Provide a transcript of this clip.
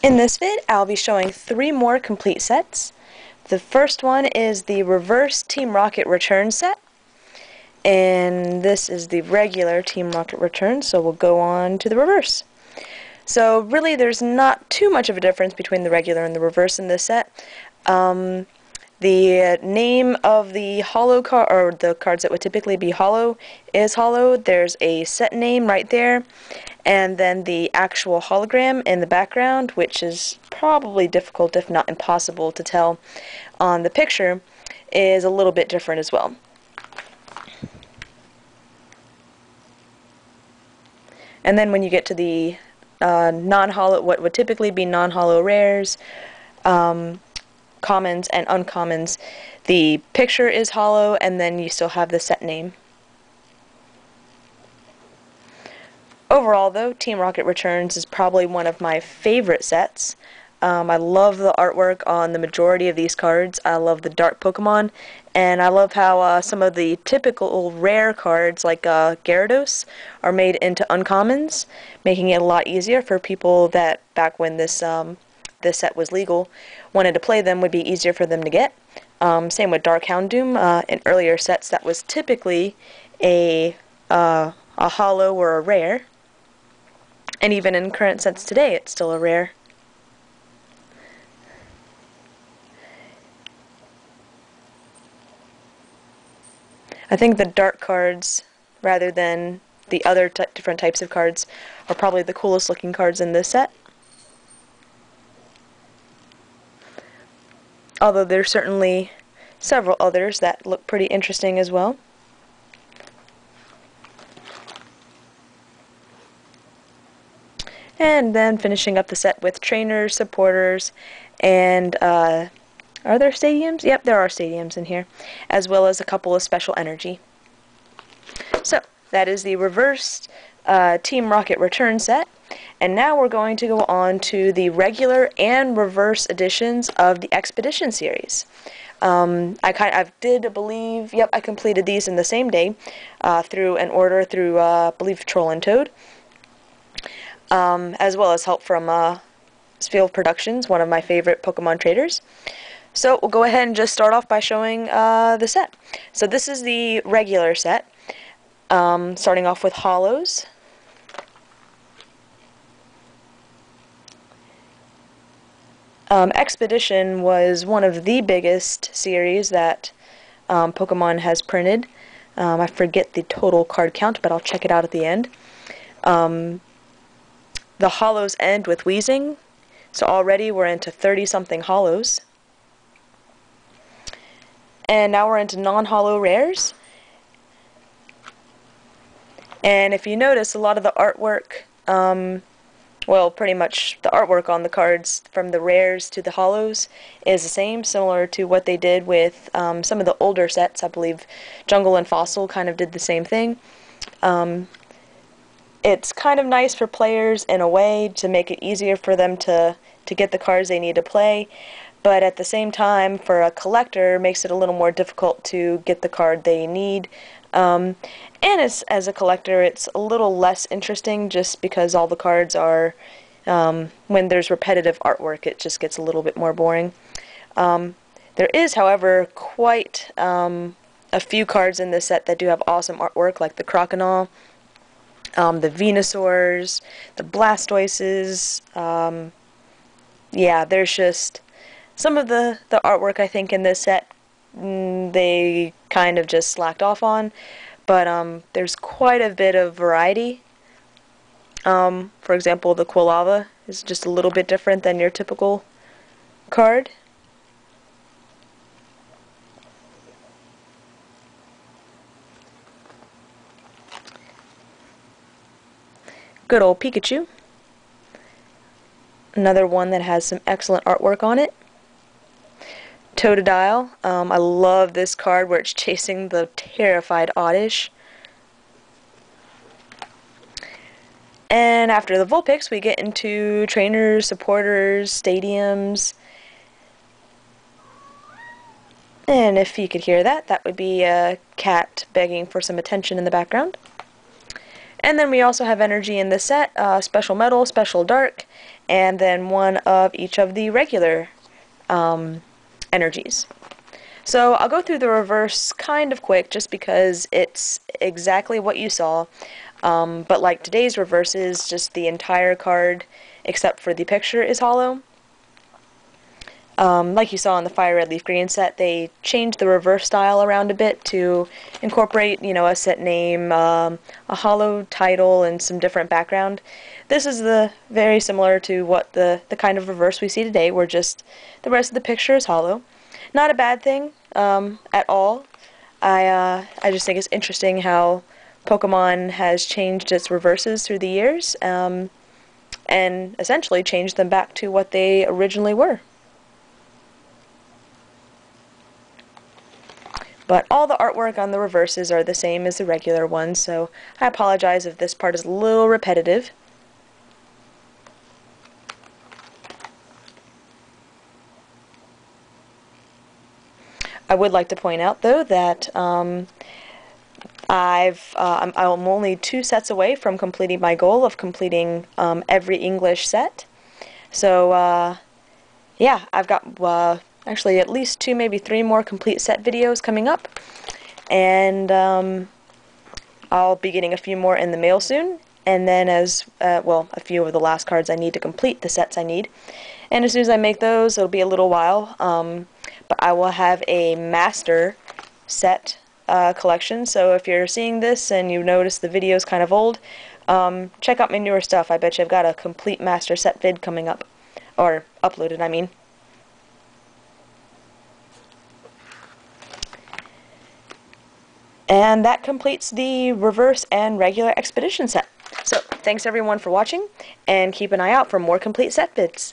In this vid, I'll be showing 3 more complete sets. The first one is the reverse Team Rocket Return set, and this is the regular Team Rocket Return, so we'll go on to the reverse. So really there's not too much of a difference between the regular and the reverse in this set. The name of the hollow card, or the cards that would typically be hollow, is hollow. There's a set name right there, and then the actual hologram in the background, which is probably difficult, if not impossible, to tell on the picture, is a little bit different as well. And then when you get to the non-hollow, what would typically be non-hollow rares, commons and uncommons, the picture is hollow, and then you still have the set name. Overall though, Team Rocket Returns is probably one of my favorite sets. I love the artwork on the majority of these cards. I love the dark Pokemon, and I love how some of the typical rare cards like Gyarados are made into uncommons, making it a lot easier for people that, back when this set was legal, wanted to play them, would be easier for them to get. Same with Dark Houndoom. In earlier sets that was typically a hollow or a rare, and even in current sets today it's still a rare. I think the dark cards, rather than the other different types of cards, are probably the coolest looking cards in this set. Although there's certainly several others that look pretty interesting as well. And then finishing up the set with trainers, supporters, and are there stadiums? Yep, there are stadiums in here, as well as a couple of special energy. So, that is the reversed Team Rocket Return set, and now we're going to go on to the regular and reverse editions of the Expedition series. I did believe, yep, I completed these in the same day through an order through, I believe, Troll and Toad, as well as help from Spiel Productions, one of my favorite Pokemon traders. So we'll go ahead and just start off by showing the set. So this is the regular set, starting off with hollows. Expedition was one of the biggest series that Pokemon has printed. I forget the total card count, but I'll check it out at the end. The hollows end with Weezing, so already we're into 30-something hollows. And now we're into non-hollow rares. And if you notice, a lot of the artwork, well, pretty much the artwork on the cards from the rares to the hollows is the same, similar to what they did with some of the older sets. I believe Jungle and Fossil kind of did the same thing. It's kind of nice for players in a way to make it easier for them to get the cards they need to play, but at the same time, for a collector, makes it a little more difficult to get the card they need. And as a collector, it's a little less interesting just because all the cards are, when there's repetitive artwork, it just gets a little bit more boring. There is, however, quite a few cards in this set that do have awesome artwork, like the Croconaw, the Venusaurs, the Blastoises. Yeah, there's just some of the artwork, I think, in this set they kind of just slacked off on, but there's quite a bit of variety. For example, the Quilava is just a little bit different than your typical card. Good old Pikachu. Another one that has some excellent artwork on it. Totodile. I love this card where it's chasing the terrified Oddish. And after the Vulpix, we get into trainers, supporters, stadiums. And if you could hear that, that would be a cat begging for some attention in the background. And then we also have energy in this set, Special Metal, Special Dark, and then one of each of the regular energies. So I'll go through the reverse kind of quick just because it's exactly what you saw, but like today's reverses, just the entire card except for the picture is hollow. Like you saw in the Fire Red Leaf Green set, they changed the reverse style around a bit to incorporate, you know, a set name, a hollow title, and some different background. This is very similar to what the kind of reverse we see today, where just the rest of the picture is hollow. Not a bad thing at all. I just think it's interesting how Pokemon has changed its reverses through the years, and essentially changed them back to what they originally were. But all the artwork on the reverses are the same as the regular ones, so I apologize if this part is a little repetitive. I would like to point out, though, that I'm only 2 sets away from completing my goal of completing every English set. So, yeah, I've got actually at least 2, maybe 3 more complete set videos coming up, and I'll be getting a few more in the mail soon, and then well, a few of the last cards I need to complete the sets I need, and as soon as I make those, it'll be a little while, but I will have a master set collection. So if you're seeing this and you notice the video is kind of old, check out my newer stuff. I bet you I've got a complete master set vid coming up, or uploaded, I mean. And that completes the reverse and regular expedition set. So thanks everyone for watching, and keep an eye out for more complete set vids.